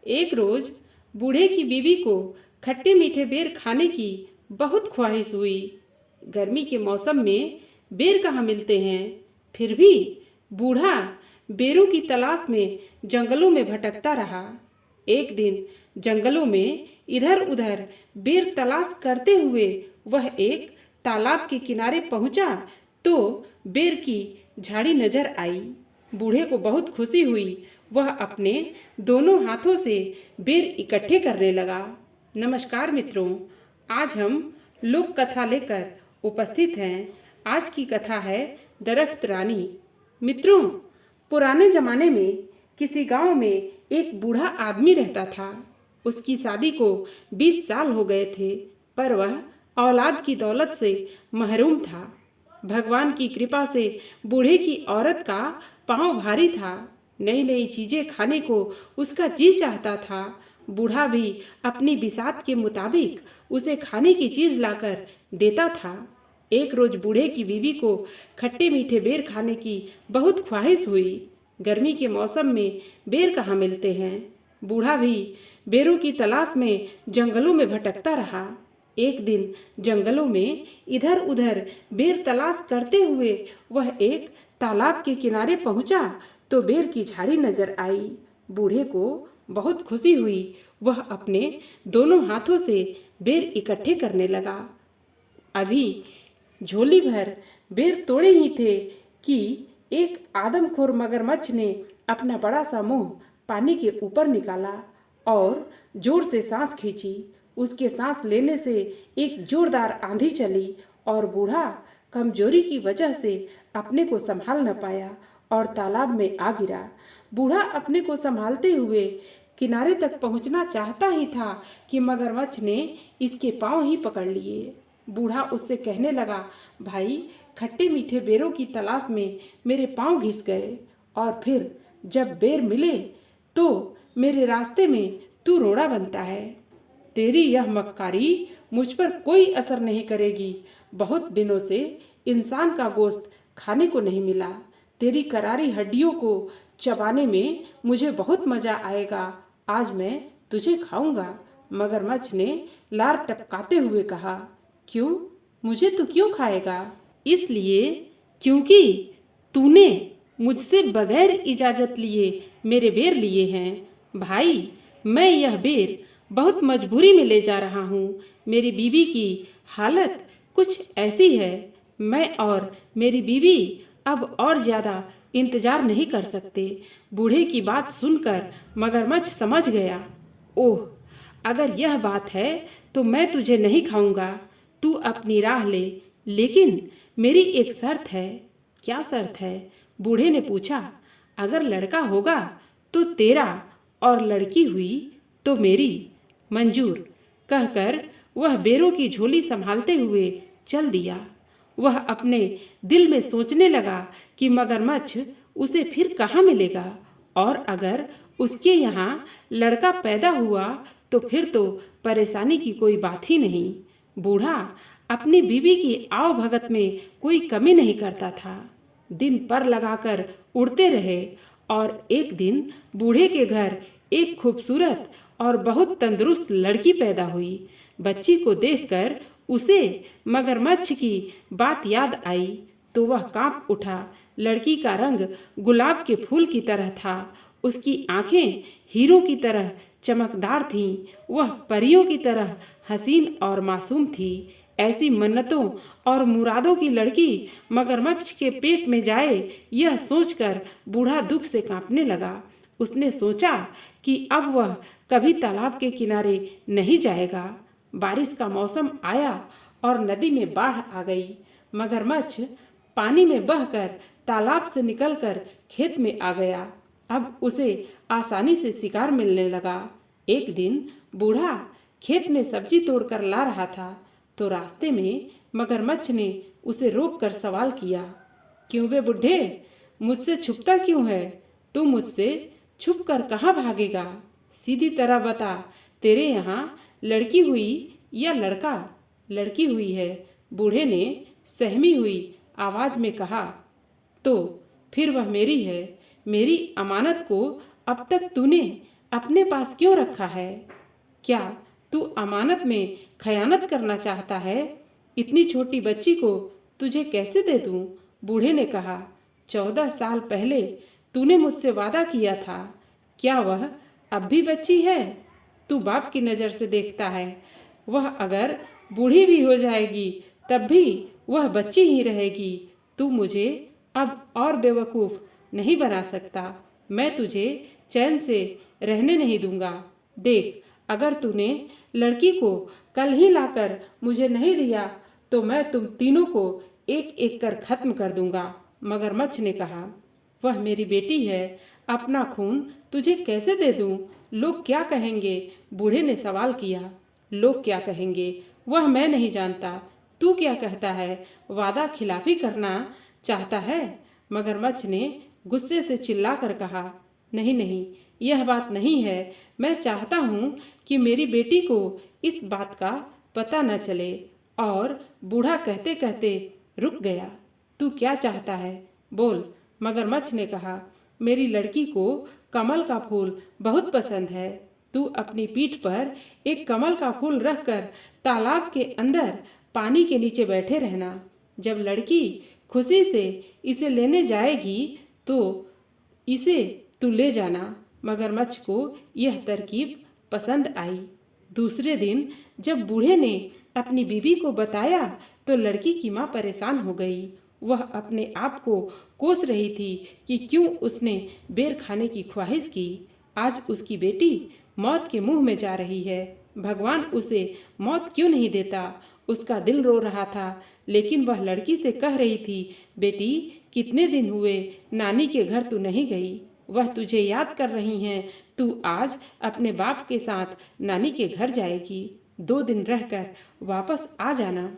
एक रोज बूढ़े की बीवी को खट्टे मीठे बेर खाने की बहुत ख्वाहिश हुई। गर्मी के मौसम में बेर कहाँ मिलते हैं। फिर भी बूढ़ा बेरों की तलाश में जंगलों में भटकता रहा। एक दिन जंगलों में इधर उधर बेर तलाश करते हुए वह एक तालाब के किनारे पहुंचा तो बेर की झाड़ी नजर आई। बूढ़े को बहुत खुशी हुई। वह अपने दोनों हाथों से बेर इकट्ठे करने लगा। नमस्कार मित्रों, आज हम लोक कथा लेकर उपस्थित हैं। आज की कथा है दरख्त रानी। मित्रों, पुराने जमाने में किसी गांव में एक बूढ़ा आदमी रहता था। उसकी शादी को 20 साल हो गए थे, पर वह औलाद की दौलत से महरूम था। भगवान की कृपा से बूढ़े की औरत का पांव भारी था। नई नई चीजें खाने को उसका जी चाहता था। बूढ़ा भी अपनी बिसात के मुताबिक उसे खाने की चीज लाकर देता था। एक रोज बूढ़े की बीवी को खट्टे मीठे बेर खाने की बहुत ख्वाहिश हुई। गर्मी के मौसम में बेर कहाँ मिलते हैं। बूढ़ा भी बेरों की तलाश में जंगलों में भटकता रहा। एक दिन जंगलों में इधर उधर बेर तलाश करते हुए वह एक तालाब के किनारे पहुंचा तो बेर की झाड़ी नजर आई। बूढ़े को बहुत खुशी हुई। वह अपने दोनों हाथों से बेर इकट्ठे करने लगा। अभी झोली भर बेर तोड़े ही थे कि एक आदमखोर मगरमच्छ ने अपना बड़ा सा मुंह पानी के ऊपर निकाला और जोर से सांस खींची। उसके सांस लेने से एक जोरदार आंधी चली और बूढ़ा कमजोरी की वजह से अपने को संभाल न पाया और तालाब में आ गिरा। बूढ़ा अपने को संभालते हुए किनारे तक पहुंचना चाहता ही था कि मगरमच्छ ने इसके पांव ही पकड़ लिए। बूढ़ा उससे कहने लगा, भाई, खट्टे मीठे बेरों की तलाश में मेरे पांव घिस गए और फिर जब बेर मिले तो मेरे रास्ते में तू रोड़ा बनता है। तेरी यह मक्कारी मुझ पर कोई असर नहीं करेगी। बहुत दिनों से इंसान का गोश्त खाने को नहीं मिला। तेरी करारी हड्डियों को चबाने में मुझे बहुत मजा आएगा। आज मैं तुझे खाऊंगा। मगरमच्छ ने लार टपकाते हुए कहा। क्यों? मुझे तू क्यों खाएगा? इसलिए क्योंकि तूने मुझसे बगैर इजाजत लिए मेरे बेर लिए हैं। भाई, मैं यह बेर बहुत मजबूरी में ले जा रहा हूँ। मेरी बीवी की हालत कुछ ऐसी है। मैं और मेरी बीवी अब और ज़्यादा इंतजार नहीं कर सकते। बूढ़े की बात सुनकर मगरमच्छ समझ गया। ओह, अगर यह बात है तो मैं तुझे नहीं खाऊंगा। तू अपनी राह ले, लेकिन मेरी एक शर्त है। क्या शर्त है? बूढ़े ने पूछा। अगर लड़का होगा तो तेरा और लड़की हुई तो मेरी। मंजूर, कहकर वह बेरों की झोली संभालते हुए चल दिया। वह अपने दिल में सोचने लगा कि मगरमच्छ उसे फिर कहाँ मिलेगा और अगर उसके यहाँ लड़का पैदा हुआ तो फिर तो परेशानी की कोई बात ही नहीं। बूढ़ा अपनी बीवी की आव भगत में कोई कमी नहीं करता था। दिन पर लगाकर उड़ते रहे और एक दिन बूढ़े के घर एक खूबसूरत और बहुत तंदुरुस्त लड़की पैदा हुई। बच्ची को देखकर उसे मगरमच्छ की बात याद आई तो वह कांप उठा। लड़की का रंग गुलाब के फूल की तरह था। उसकी आंखें हीरों की तरह चमकदार थीं। वह परियों की तरह हसीन और मासूम थी। ऐसी मन्नतों और मुरादों की लड़की मगरमच्छ के पेट में जाए, यह सोचकर बूढ़ा दुख से कांपने लगा। उसने सोचा कि अब वह कभी तालाब के किनारे नहीं जाएगा। बारिश का मौसम आया और नदी में बाढ़ आ गई। मगरमच्छ पानी में बहकर तालाब से निकलकर खेत में आ गया। अब उसे आसानी से शिकार मिलने लगा। एक दिन बूढ़ा खेत में सब्जी तोड़कर ला रहा था तो रास्ते में मगरमच्छ ने उसे रोककर सवाल किया। क्यों बे बुढ़े, मुझसे छुपता क्यों है? तू मुझसे छुप कर कहाँ भागेगा? सीधी तरह बता, तेरे यहाँ लड़की हुई या लड़का? लड़की हुई है, बूढ़े ने सहमी हुई आवाज में कहा। तो फिर वह मेरी है। मेरी अमानत को अब तक तूने अपने पास क्यों रखा है? क्या तू अमानत में खयानत करना चाहता है? इतनी छोटी बच्ची को तुझे कैसे दे दूं? बूढ़े ने कहा, 14 साल पहले तूने मुझसे वादा किया था। क्या वह अब भी बच्ची है? तू बाप की नज़र से देखता है। वह अगर बूढ़ी भी हो जाएगी तब भी वह बच्ची ही रहेगी। तू मुझे अब और बेवकूफ़ नहीं बना सकता। मैं तुझे चैन से रहने नहीं दूंगा। देख, अगर तूने लड़की को कल ही लाकर मुझे नहीं दिया तो मैं तुम तीनों को एक एक कर खत्म कर दूंगा। मगरमच्छ ने कहा, वह मेरी बेटी है, अपना खून तुझे कैसे दे दूं? लोग क्या कहेंगे? बूढ़े ने सवाल किया। लोग क्या कहेंगे वह मैं नहीं जानता। तू क्या कहता है? वादा खिलाफी करना चाहता है? मगरमच्छ ने गुस्से से चिल्लाकर कहा, नहीं नहीं, यह बात नहीं है। मैं चाहता हूँ कि मेरी बेटी को इस बात का पता न चले। और बूढ़ा कहते कहते रुक गया। तू क्या चाहता है? बोल, मगरमच्छ ने कहा। मेरी लड़की को कमल का फूल बहुत पसंद है। तू अपनी पीठ पर एक कमल का फूल रखकर तालाब के अंदर पानी के नीचे बैठे रहना। जब लड़की खुशी से इसे लेने जाएगी तो इसे तू ले जाना। मगरमच्छ को यह तरकीब पसंद आई। दूसरे दिन जब बूढ़े ने अपनी बीवी को बताया तो लड़की की माँ परेशान हो गई। वह अपने आप को कोस रही थी कि क्यों उसने बेर खाने की ख्वाहिश की। आज उसकी बेटी मौत के मुंह में जा रही है। भगवान उसे मौत क्यों नहीं देता? उसका दिल रो रहा था, लेकिन वह लड़की से कह रही थी, बेटी, कितने दिन हुए नानी के घर तू नहीं गई? वह तुझे याद कर रही हैं। तू आज अपने बाप के साथ नानी के घर जाएगी। 2 दिन रहकर वापस आ जाना।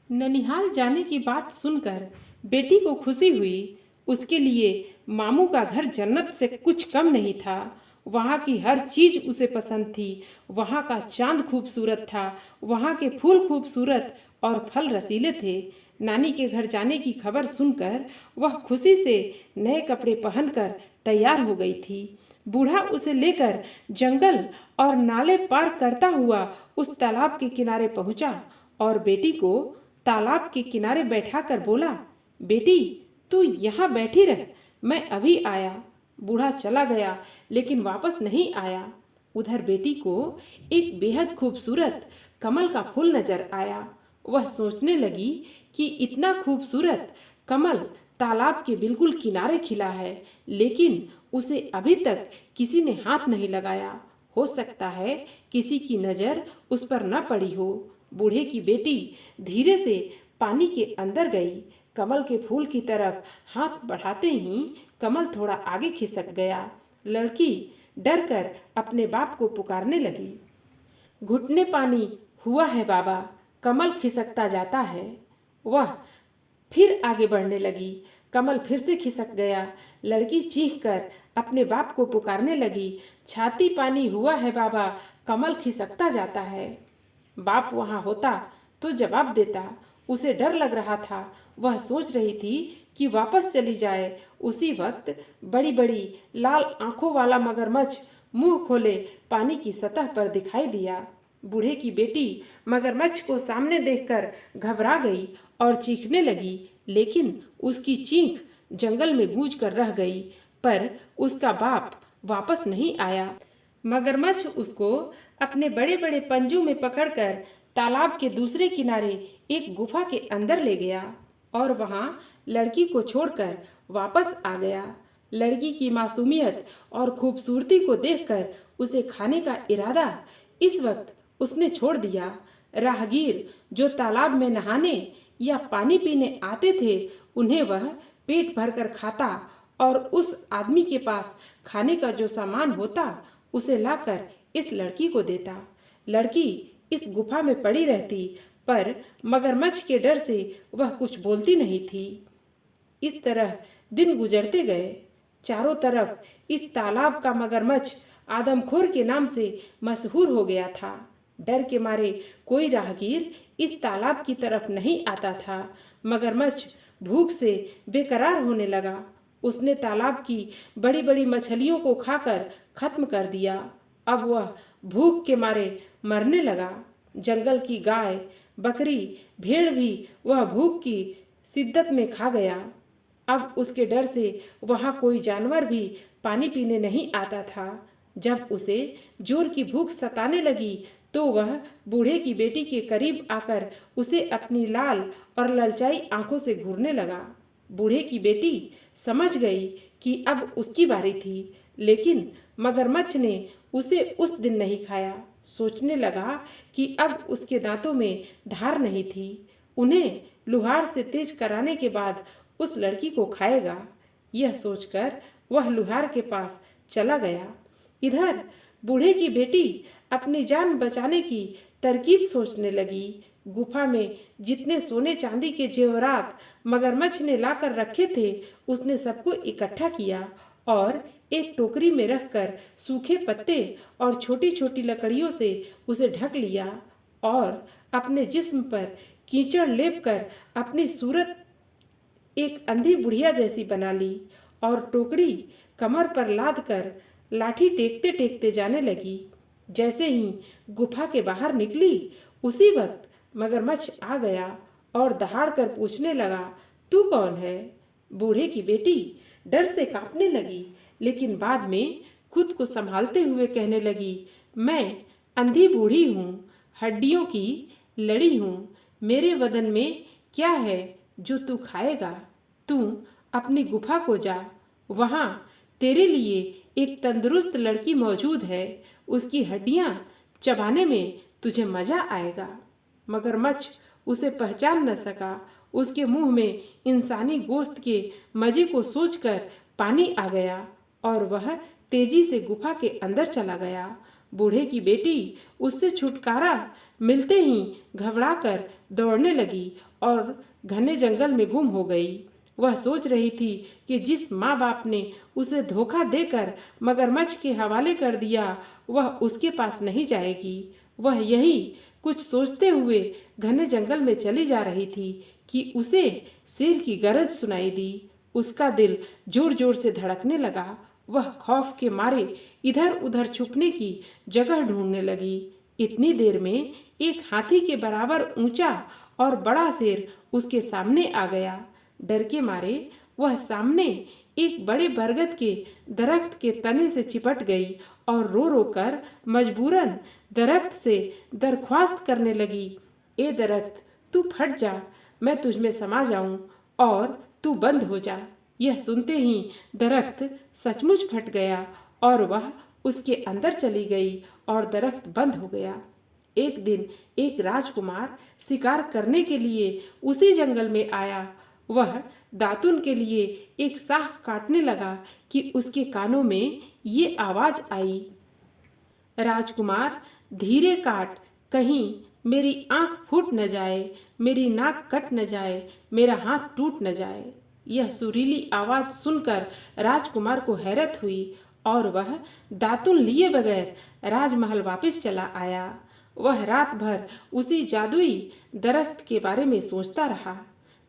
ननिहाल जाने की बात सुनकर बेटी को खुशी हुई। उसके लिए मामू का घर जन्नत से कुछ कम नहीं था। वहाँ की हर चीज उसे पसंद थी। वहाँ का चांद खूबसूरत था, वहाँ के फूल खूबसूरत और फल रसीले थे। नानी के घर जाने की खबर सुनकर वह खुशी से नए कपड़े पहनकर तैयार हो गई थी। बूढ़ा उसे लेकर जंगल और नाले पार करता हुआ उस तालाब के किनारे पहुंचा और बेटी को तालाब के किनारे बैठाकर बोला, बेटी, तू यहाँ बैठी रह, मैं अभी आया। बूढ़ा चला गया लेकिन वापस नहीं आया। उधर बेटी को एक बेहद खूबसूरत कमल का फूल नजर आया। वह सोचने लगी कि इतना खूबसूरत कमल तालाब के बिल्कुल किनारे खिला है, लेकिन उसे अभी तक किसी ने हाथ नहीं लगाया। हो सकता है किसी की नज़र उस पर न पड़ी हो। बूढ़े की बेटी धीरे से पानी के अंदर गई। कमल के फूल की तरफ हाथ बढ़ाते ही कमल थोड़ा आगे खिसक गया। लड़की डर कर अपने बाप को पुकारने लगी, घुटने पानी हुआ है बाबा, कमल खिसकता जाता है। वह फिर आगे बढ़ने लगी। कमल फिर से खिसक गया। लड़की चीख कर अपने बाप को पुकारने लगी, छाती पानी हुआ है बाबा, कमल खिसकता जाता है। बाप वहाँ होता तो जवाब देता। उसे डर लग रहा था। वह सोच रही थी कि वापस चली जाए। उसी वक्त बड़ी बड़ी लाल आंखों वाला मगरमच्छ मुंह खोले पानी की सतह पर दिखाई दिया। बूढ़े की बेटी मगरमच्छ को सामने देखकर घबरा गई और चीखने लगी, लेकिन उसकी चीख जंगल में गूंज कर रह गई। पर उसका बाप वापस नहीं आया। मगरमच्छ उसको अपने बड़े बड़े पंजों में पकड़कर तालाब के दूसरे किनारे एक गुफा के अंदर ले गया और वहां लड़की को छोड़कर वापस आ गया। लड़की की मासूमियत और खूबसूरती को देखकर उसे खाने का इरादा इस वक्त उसने छोड़ दिया। राहगीर जो तालाब में नहाने या पानी पीने आते थे, उन्हें वह पेट भरकर खाता और उस आदमी के पास खाने का जो सामान होता उसे लाकर इस लड़की को देता। लड़की इस गुफा में पड़ी रहती, पर मगरमच्छ के डर से वह कुछ बोलती नहीं थी। इस तरह दिन गुजरते गए। चारों तरफ इस तालाब का मगरमच्छ आदमखोर के नाम से मशहूर हो गया था। डर के मारे कोई राहगीर इस तालाब की तरफ नहीं आता था। मगरमच्छ भूख से बेकरार होने लगा। उसने तालाब की बड़ी बड़ी मछलियों को खाकर खत्म कर दिया। अब वह भूख के मारे मरने लगा। जंगल की गाय, बकरी, भेड़ भी वह भूख की शिद्दत में खा गया। अब उसके डर से वहां कोई जानवर भी पानी पीने नहीं आता था। जब उसे जोर की भूख सताने लगी तो वह बूढ़े की बेटी के करीब आकर उसे अपनी लाल और ललचाई आंखों से घूरने लगा। बूढ़े की बेटी समझ गई कि अब उसकी बारी थी, लेकिन मगरमच्छ ने उसे उस दिन नहीं खाया। सोचने लगा कि अब उसके दांतों में धार नहीं थी, उन्हें लुहार से तेज कराने के बाद उस लड़की को खाएगा। यह सोचकर वह लुहार के पास चला गया। इधर बूढ़े की बेटी अपनी जान बचाने की तरकीब सोचने लगी। गुफा में जितने सोने चांदी के जेवरात मगरमच्छ ने लाकर रखे थे, उसने सबको इकट्ठा किया और एक टोकरी में रखकर सूखे पत्ते और छोटी छोटी लकड़ियों से उसे ढक लिया और अपने जिस्म पर कीचड़ लेप कर अपनी सूरत एक अंधी बुढ़िया जैसी बना ली और टोकरी कमर पर लाद कर लाठी टेकते टेकते जाने लगी। जैसे ही गुफा के बाहर निकली, उसी वक्त मगरमच्छ आ गया और दहाड़ कर पूछने लगा, तू कौन है? बूढ़े की बेटी डर से कांपने लगी, लेकिन बाद में खुद को संभालते हुए कहने लगी, मैं अंधी बूढ़ी हूँ, हड्डियों की लड़ी हूँ। मेरे बदन में क्या है जो तू खाएगा? तू अपनी गुफा को जा, वहाँ तेरे लिए एक तंदुरुस्त लड़की मौजूद है, उसकी हड्डियाँ चबाने में तुझे मजा आएगा। मगरमच्छ उसे पहचान न सका। उसके मुंह में इंसानी गोश्त के मजे को सोचकर पानी आ गया और वह तेजी से गुफा के अंदर चला गया। बूढ़े की बेटी उससे छुटकारा मिलते ही घबराकर दौड़ने लगी और घने जंगल में गुम हो गई। वह सोच रही थी कि जिस माँ बाप ने उसे धोखा देकर मगरमच्छ के हवाले कर दिया, वह उसके पास नहीं जाएगी। वह यही कुछ सोचते हुए घने जंगल में चली जा रही थी कि उसे शेर की गरज सुनाई दी। उसका दिल जोर जोर से धड़कने लगा। वह खौफ के मारे इधर उधर छुपने की जगह ढूंढने लगी। इतनी देर में एक हाथी के बराबर ऊंचा और बड़ा शेर उसके सामने आ गया। डर के मारे वह सामने एक बड़े बरगद के दरख्त के तने से चिपट गई और रो रो कर मजबूरन दरख्त से दरख्वास्त करने लगी, ए दरख्त, तू फट जा, मैं तुझ में समा जाऊं और तू बंद हो जा। यह सुनते ही दरख्त सचमुच फट गया और वह उसके अंदर चली गई और दरख्त बंद हो गया। एक दिन एक राजकुमार शिकार करने के लिए उसी जंगल में आया। वह दातुन के लिए एक शाख काटने लगा कि उसके कानों में ये आवाज आई, राजकुमार, धीरे काट, कहीं मेरी आंख फूट न जाए, मेरी नाक कट न जाए, मेरा हाथ टूट न जाए। यह सुरीली आवाज सुनकर राजकुमार को हैरत हुई और वह दातुन लिए बगैर राजमहल वापस चला आया। वह रात भर उसी जादुई दरख्त के बारे में सोचता रहा।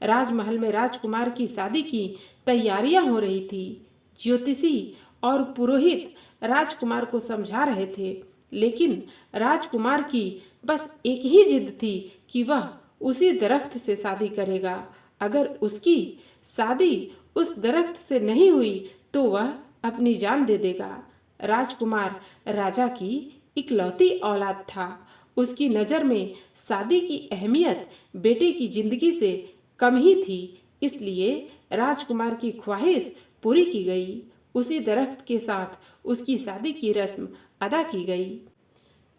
राजमहल में राजकुमार की शादी की तैयारियां हो रही थी। ज्योतिषी और पुरोहित राजकुमार को समझा रहे थे, लेकिन राजकुमार की बस एक ही जिद थी कि वह उसी दरख्त से शादी करेगा। अगर उसकी शादी उस दरख्त से नहीं हुई तो वह अपनी जान दे देगा। राजकुमार राजा की इकलौती औलाद था। उसकी नज़र में शादी की अहमियत बेटे की जिंदगी से कम ही थी, इसलिए राजकुमार की ख्वाहिश पूरी की गई। उसी दरख्त के साथ उसकी शादी की रस्म अदा की गई।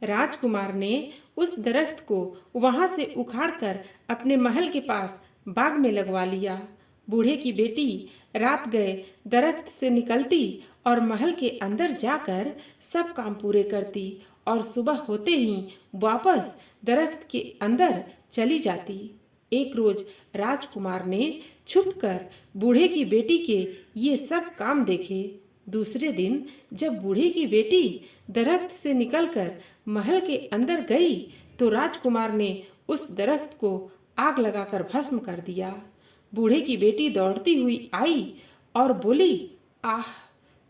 राजकुमार ने उस दरख्त को वहां से उखाड़कर अपने महल के पास बाग में लगवा लिया। बूढ़े की बेटी रात गए दरख्त से निकलती और महल के अंदर जाकर सब काम पूरे करती और सुबह होते ही वापस दरख्त के अंदर चली जाती। एक रोज राजकुमार ने छुपकर बूढ़े की बेटी के ये सब काम देखे। दूसरे दिन जब बूढ़े की बेटी दरख्त से निकलकर महल के अंदर गई तो राजकुमार ने उस दरख्त को आग लगाकर भस्म कर दिया। बूढ़े की बेटी दौड़ती हुई आई और बोली, आह,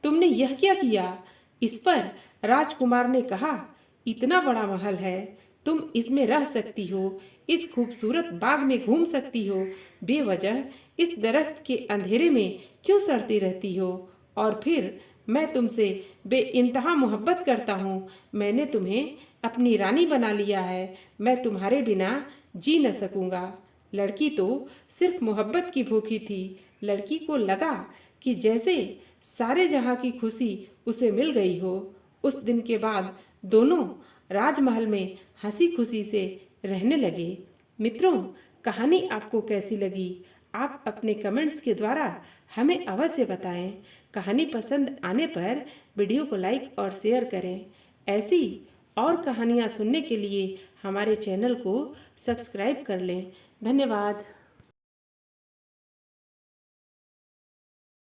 तुमने यह क्या किया? इस पर राजकुमार ने कहा, इतना बड़ा महल है, तुम इसमें रह सकती हो, इस खूबसूरत बाग में घूम सकती हो, बेवजह इस दरख्त के अंधेरे में क्यों सड़ती रहती हो? और फिर मैं तुमसे बेइंतहा मोहब्बत करता हूँ, मैंने तुम्हें अपनी रानी बना लिया है, मैं तुम्हारे बिना जी न सकूँगा। लड़की तो सिर्फ मोहब्बत की भूखी थी। लड़की को लगा कि जैसे सारे जहाँ की खुशी उसे मिल गई हो। उस दिन के बाद दोनों राजमहल में हंसी खुशी से रहने लगे। मित्रों, कहानी आपको कैसी लगी? आप अपने कमेंट्स के द्वारा हमें अवश्य बताएं। कहानी पसंद आने पर वीडियो को लाइक और शेयर करें। ऐसी और कहानियाँ सुनने के लिए हमारे चैनल को सब्सक्राइब कर लें। धन्यवाद।